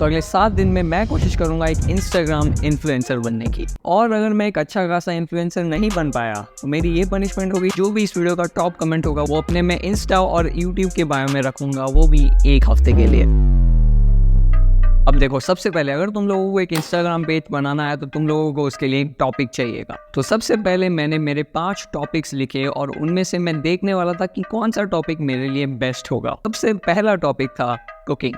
तो अगले 7 दिन में मैं कोशिश करूंगा एक इंस्टाग्राम इन्फ्लुएंसर बनने की। और अगर मैं एक अच्छा खासा इन्फ्लुएंसर नहीं बन पाया तो मेरी ये पनिशमेंट होगी, जो भी इस वीडियो का टॉप कमेंट होगा वो अपने मैं इंस्टा और यूट्यूब के बायो में रखूंगा, वो भी 1 हफ्ते के लिए। अब देखो, सबसे पहले अगर तुम लोगों को एक इंस्टाग्राम पेज बनाना है तो तुम लोगों को उसके लिए एक टॉपिक चाहिएगा। तो सबसे पहले मैंने मेरे 5 टॉपिक्स लिखे और उनमें से मैं देखने वाला था कि कौन सा टॉपिक मेरे लिए बेस्ट होगा। सबसे पहला टॉपिक था कुकिंग।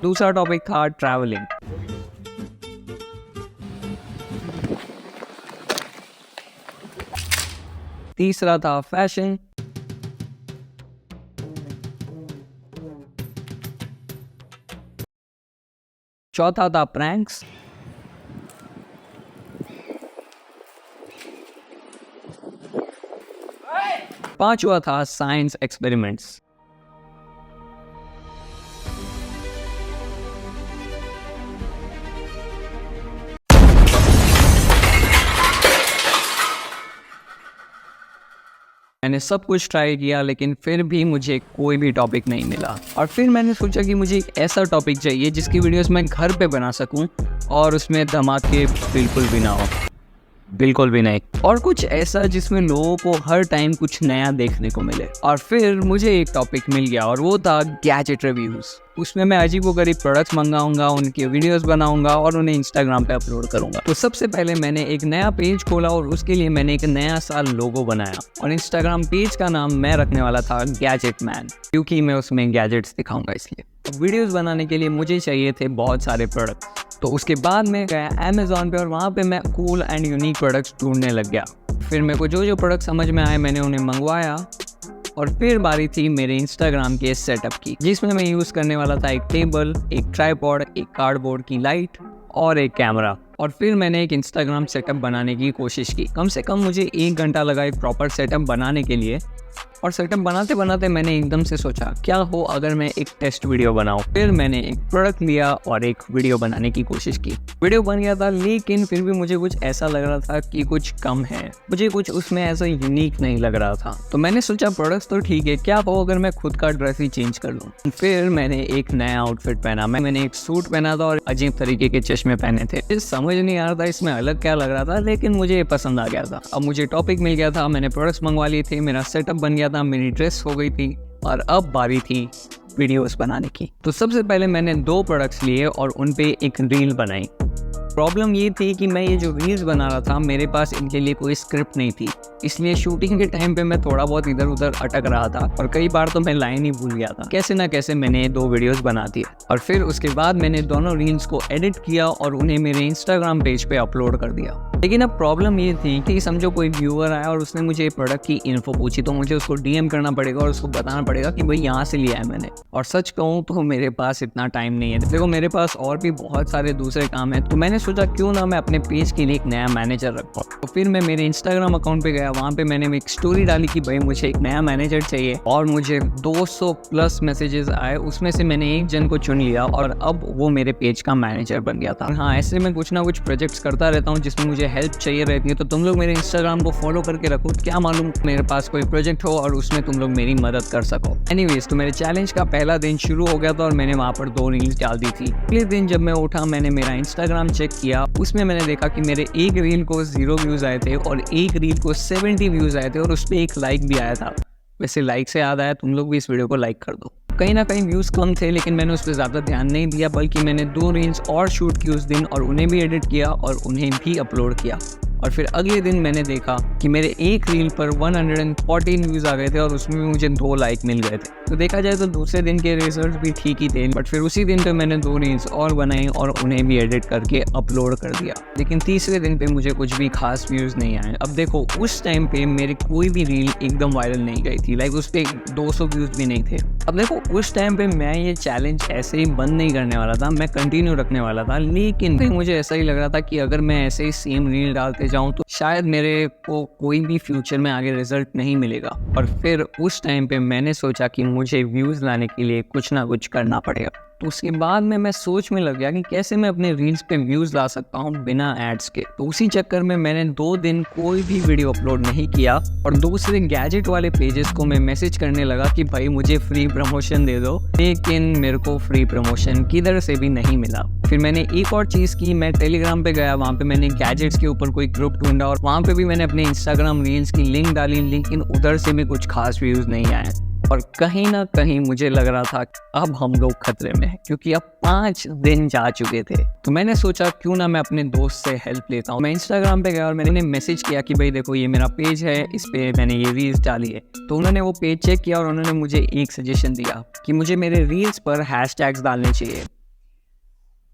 दूसरा टॉपिक था ट्रैवलिंग। तीसरा था फैशन। चौथा था प्रैंक्स। पांचवा था साइंस एक्सपेरिमेंट्स। मैंने सब कुछ ट्राई किया लेकिन फिर भी मुझे कोई भी टॉपिक नहीं मिला। और फिर मैंने सोचा कि मुझे एक ऐसा टॉपिक चाहिए जिसकी वीडियोस मैं घर पे बना सकूं और उसमें धमाके बिल्कुल भी ना हो, बिल्कुल भी नहीं, और कुछ ऐसा जिसमें लोगों को हर टाइम कुछ नया देखने को मिले। और फिर मुझे एक टॉपिक मिल गया और वो था गैजेट रिव्यूज़। उसमें मैं अजीबोगरीब प्रोडक्ट्स मंगाऊंगा, उनके वीडियोस बनाऊंगा और उन्हें इंस्टाग्राम पे अपलोड करूंगा। तो सबसे पहले मैंने एक नया पेज खोला और उसके लिए मैंने एक नया सा लोगो बनाया और इंस्टाग्राम पेज का नाम मैं रखने वाला था गैजेट मैन, क्योंकि मैं उसमें गैजेट्स दिखाऊंगा इसलिए। वीडियोस बनाने के लिए मुझे चाहिए थे बहुत सारे प्रोडक्ट्स। तो उसके बाद मैं गया अमेज़ॉन पे और वहाँ पे मैं कूल एंड यूनिक प्रोडक्ट्स ढूंढने लग गया। फिर मेरे को जो प्रोडक्ट समझ में आए मैंने उन्हें मंगवाया। और फिर बारी थी मेरे इंस्टाग्राम के सेटअप की, जिसमें मैं यूज़ करने वाला था एक टेबल, एक ट्राइपॉड, एक कार्डबोर्ड की लाइट और एक कैमरा। और फिर मैंने एक इंस्टाग्राम सेटअप बनाने की कोशिश की। कम से कम मुझे 1 घंटा लगा एक प्रॉपर सेटअप बनाने के लिए। और सेटअप बनाते बनाते मैंने एकदम से सोचा, क्या हो अगर मैं एक टेस्ट वीडियो बनाऊं। फिर मैंने एक प्रोडक्ट लिया और एक वीडियो बनाने की कोशिश की। वीडियो बन गया था लेकिन फिर भी मुझे कुछ ऐसा लग रहा था कि कुछ कम है, मुझे कुछ उसमें ऐसा यूनिक नहीं लग रहा था। तो मैंने सोचा प्रोडक्ट्स तो ठीक है, क्या हो अगर मैं खुद का ड्रेस ही चेंज कर लूँ। फिर मैंने एक नया आउटफिट पहना। मैंने एक सूट पहना था और अजीब तरीके के चश्मे पहने थे। समझ नहीं आ रहा था इसमें अलग क्या लग रहा था, लेकिन मुझे ये पसंद आ गया था। अब मुझे टॉपिक मिल गया था, मैंने प्रोडक्ट्स मंगवा लिए थे, मेरा सेटअप बन गया था, मेरी ड्रेस हो गई थी और अब बारी थी वीडियोस बनाने की। तो सबसे पहले मैंने 2 प्रोडक्ट्स लिए और उन पे एक रील बनाई। प्रॉब्लम ये थी कि मैं ये जो रील्स बना रहा था मेरे पास इनके लिए कोई स्क्रिप्ट नहीं थी, इसलिए शूटिंग के टाइम पे मैं थोड़ा बहुत इधर उधर अटक रहा था और कई बार तो मैं लाइन ही भूल गया था। कैसे ना कैसे मैंने 2 वीडियोस बना दिए और फिर उसके बाद मैंने दोनों रील्स को एडिट किया और उन्हें मेरे इंस्टाग्राम पेज पे अपलोड कर दिया। लेकिन अब प्रॉब्लम ये थी कि समझो कोई व्यूअर आया और उसने मुझे प्रोडक्ट की इन्फो पूछी, तो मुझे उसको डीएम करना पड़ेगा और उसको बताना पड़ेगा कि भाई यहाँ से लिया है मैंने। और सच कहूँ तो मेरे पास इतना टाइम नहीं है। देखो, मेरे पास और भी बहुत सारे दूसरे काम हैं, तो मैंने सोचा क्यों ना मैं अपने पेज के लिए एक नया मैनेजर रखूँ। तो फिर मैं मेरे इंस्टाग्राम अकाउंट पे गया, वहाँ पे मैंने एक स्टोरी डाली कि भाई मुझे एक नया मैनेजर चाहिए और मुझे 200 प्लस मैसेजेस आए। उसमें से मैंने एक जन को चुन लिया और अब वो मेरे पेज का मैनेजर बन गया था। हाँ, ऐसे मैं कुछ ना कुछ प्रोजेक्ट्स करता रहता हूँ जिसमें मुझे हेल्प चाहिए रहती है। तो तुम लोग मेरे इंस्टाग्राम को फॉलो करके रखो, क्या मालूम मेरे पास कोई प्रोजेक्ट हो और उसमें तुम लोग मेरी मदद कर सको। एनीवेज, तो मेरे चैलेंज का पहला दिन शुरू हो गया था और मैंने वहाँ पर 2 रील्स डाल दी थी। अगले दिन जब मैं उठा मैंने मेरा इंस्टाग्राम चेक किया, उसमें मैंने देखा कि मेरे एक रील को 0 व्यूज आए थे और एक रील को 70 व्यूज आए थे और उस पर 1 लाइक भी आया था। वैसे लाइक से याद आया, तुम लोग भी इस वीडियो को लाइक कर दो। कहीं ना कहीं व्यूज़ कम थे लेकिन मैंने उस पर ज़्यादा ध्यान नहीं दिया, बल्कि मैंने 2 रील्स और शूट की उस दिन और उन्हें भी एडिट किया और उन्हें भी अपलोड किया। और फिर अगले दिन मैंने देखा कि मेरे एक रील पर 114 व्यूज़ आ गए थे और उसमें भी मुझे 2 लाइक मिल गए थे। तो देखा जाए तो दूसरे दिन के रिजल्ट भी ठीक ही थे, बट फिर उसी दिन पे मैंने 2 रील्स और बनाई और उन्हें भी एडिट करके अपलोड कर दिया। लेकिन तीसरे दिन पे मुझे कुछ भी खास व्यूज़ नहीं आए। अब देखो, उस टाइम पे मेरी कोई भी रील एकदम वायरल नहीं गई थी, लाइक उस पर 200 व्यूज़ भी नहीं थे। अब देखो, उस टाइम पे मैं ये चैलेंज ऐसे ही बंद नहीं करने वाला था, मैं कंटिन्यू रखने वाला था। लेकिन फिर मुझे ऐसा ही लग रहा था कि अगर मैं ऐसे ही सेम रील डालते जाऊं तो शायद मेरे को कोई भी फ्यूचर में आगे रिजल्ट नहीं मिलेगा। और फिर उस टाइम पे मैंने सोचा कि मुझे व्यूज़ लाने के लिए कुछ ना कुछ करना पड़ेगा। तो उसके बाद में मैं सोच में लग गया कि कैसे मैं अपने रील्स पे व्यूज़ ला सकता हूँ बिना एड्स के। तो उसी चक्कर में मैंने 2 दिन कोई भी वीडियो अपलोड नहीं किया और दूसरे गैजेट वाले पेजेस को मैं मैसेज करने लगा कि भाई मुझे फ्री प्रमोशन दे दो, लेकिन मेरे को फ्री प्रमोशन किधर से भी नहीं मिला। फिर मैंने एक और चीज़ की, मैं टेलीग्राम पे गया, वहाँ पे मैंने गैजेट्स के ऊपर कोई ग्रुप ढूंढा और वहाँ पे भी मैंने अपने इंस्टाग्राम रील्स की लिंक डाली, लेकिन उधर से भी कुछ खास व्यूज़ नहीं आए। और कहीं ना कहीं मुझे लग रहा था अब हम लोग खतरे में हैं, क्योंकि अब 5 दिन जा चुके थे। तो मैंने सोचा क्यों ना मैं अपने दोस्त से हेल्प लेता हूँ। मैं इंस्टाग्राम पे गया और मैंने मैसेज किया कि भाई देखो ये मेरा पेज है, इस पे मैंने ये रील्स डाली है। तो उन्होंने वो पेज चेक किया और उन्होंने मुझे एक सजेशन दिया कि मुझे मेरे रील्स पर हैशटैग्स डालने चाहिए।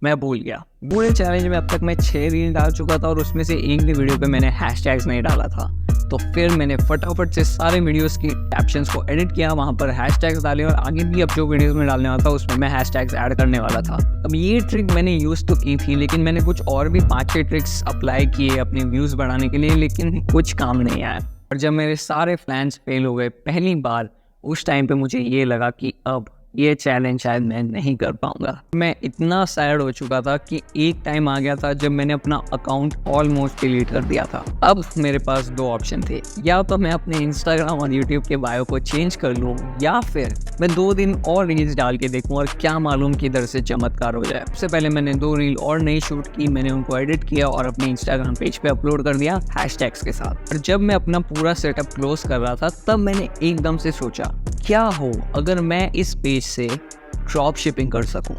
मैं भूल गया, पूरे चैलेंज में अब तक मैं 6 रील डाल चुका था और उसमें से एक भी वीडियो पे मैंने हैशटैग्स नहीं डाला था। तो फिर मैंने फटाफट से सारे वीडियोस की कैप्शंस को एडिट किया, वहाँ पर हैशटैग्स डाले और आगे भी अब जो वीडियोस में डालने वाला था उसमें मैं हैशटैग्स ऐड करने वाला था। अब ये ट्रिक मैंने यूज़ तो की थी, लेकिन मैंने कुछ और भी 5-6 ट्रिक्स अप्लाई किए अपने व्यूज़ बढ़ाने के लिए, लेकिन कुछ काम नहीं आया। और जब मेरे सारे प्लान्स फेल हो गए पहली बार, उस टाइम पे मुझे ये लगा कि अब ये चैलेंज शायद मैं नहीं कर पाऊंगा। मैं इतना सैड हो चुका था कि एक टाइम आ गया था जब मैंने अपना अकाउंट ऑलमोस्ट डिलीट कर दिया था। अब मेरे पास 2 ऑप्शन थे, या तो मैं अपने इंस्टाग्राम और यूट्यूब के बायो को चेंज कर लूँ, या फिर मैं 2 दिन और रील्स डाल के देखूँ और क्या मालूम किधर से चमत्कार हो जाए। सबसे पहले मैंने 2 रील और नई शूट की, मैंने उनको एडिट किया और अपने इंस्टाग्राम पेज पे अपलोड कर दिया हैशटैग्स के साथ। और जब मैं अपना पूरा सेटअप क्लोज कर रहा था, तब मैंने एकदम से सोचा क्या हो अगर मैं इस पेज से ड्रॉप शिपिंग कर सकूं।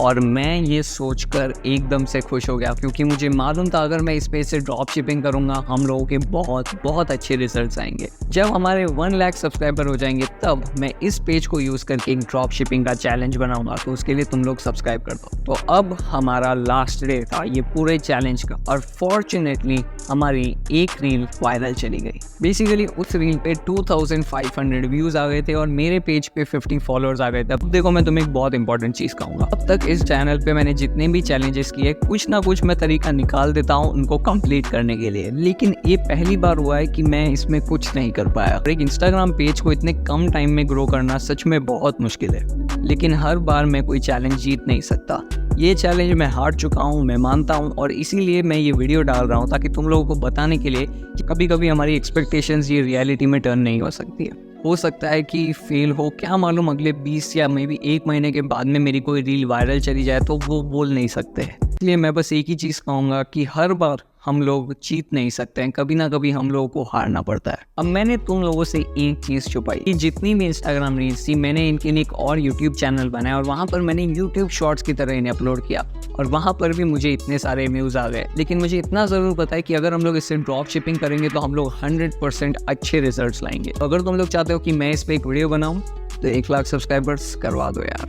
और मैं ये सोचकर एकदम से खुश हो गया, क्योंकि मुझे मालूम था अगर मैं इस पेज से ड्रॉप शिपिंग करूंगा हम लोगों के बहुत अच्छे रिजल्ट्स आएंगे। जब हमारे 1 लाख सब्सक्राइबर हो जाएंगे तब मैं इस पेज को यूज़ करके एक ड्रॉप शिपिंग का चैलेंज बनाऊंगा, तो उसके लिए तुम लोग सब्सक्राइब कर दो। तो अब हमारा लास्ट डे था ये पूरे चैलेंज का, और फॉर्चुनेटली हमारी एक रील वायरल चली गई। बेसिकली उस रील पे 2500 व्यूज़ आ गए थे और मेरे पेज पे 50 फॉलोअर्स आ गए थे। अब देखो मैं तुम्हें एक बहुत इंपॉर्टेंट चीज़ कहूँगा, अब तक इस चैनल पे मैंने जितने भी चैलेंजेस किए कुछ ना कुछ मैं तरीका निकाल देता हूँ उनको कंप्लीट करने के लिए, लेकिन ये पहली बार हुआ है कि मैं इसमें कुछ नहीं कर पाया। एक इंस्टाग्राम पेज को इतने कम टाइम में ग्रो करना सच में बहुत मुश्किल है, लेकिन हर बार मैं कोई चैलेंज जीत नहीं सकता। ये चैलेंज मैं हार चुका हूँ, मैं मानता हूँ, और इसीलिए मैं ये वीडियो डाल रहा हूँ ताकि तुम लोगों को बताने के लिए कि कभी कभी हमारी एक्सपेक्टेशंस ये रियलिटी में टर्न नहीं हो सकती है। हो सकता है कि फेल हो, क्या मालूम अगले 20 या मे बी 1 महीने के बाद में मेरी कोई रील वायरल चली जाए, तो वो बोल नहीं सकते। इसलिए मैं बस एक ही चीज़ कहूँगा कि हर बार हम लोग जीत नहीं सकते हैं, कभी ना कभी हम लोगों को हारना पड़ता है। अब मैंने तुम लोगों से एक चीज़ छुपाई कि जितनी भी इंस्टाग्राम रील्स थी मैंने इनके लिए एक और यूट्यूब चैनल बनाया और वहाँ पर मैंने यूट्यूब शॉर्ट्स की तरह इन्हें अपलोड किया, और वहाँ पर भी मुझे इतने सारे व्यूज़ आ गए। लेकिन मुझे इतना ज़रूर पता है कि अगर हम लोग इससे ड्रॉप शिपिंग करेंगे तो हम लोग 100% अच्छे रिजल्ट्स लाएंगे। तो अगर तुम लोग चाहते हो कि मैं इस पर एक वीडियो बनाऊँ तो 1 लाख सब्सक्राइबर्स करवा दो यार।